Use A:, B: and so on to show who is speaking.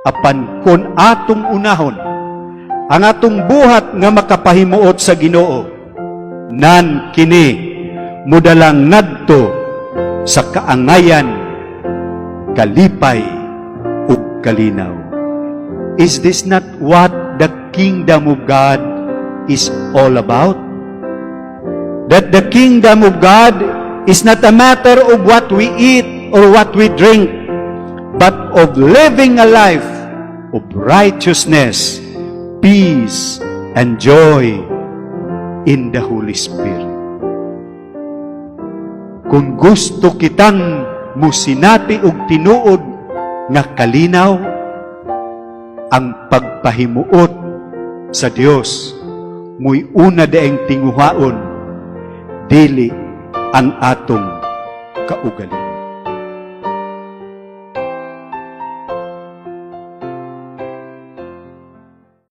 A: apan kon atong unahon ang atong buhat nga makapahimuot sa Ginoo, nan kini mudalang ngadto sa kaangayan, kalipay ug kalinaw. Is this not what the kingdom of God is all about? That the kingdom of God is not a matter of what we eat or what we drink, but of living a life of righteousness, peace, and joy in the Holy Spirit. Kung gusto kitang musinati og tinuod nga kalinaw, ang pagpahimuot sa Dios muy una daing tinguhaon, dili ang atong kaugalingon.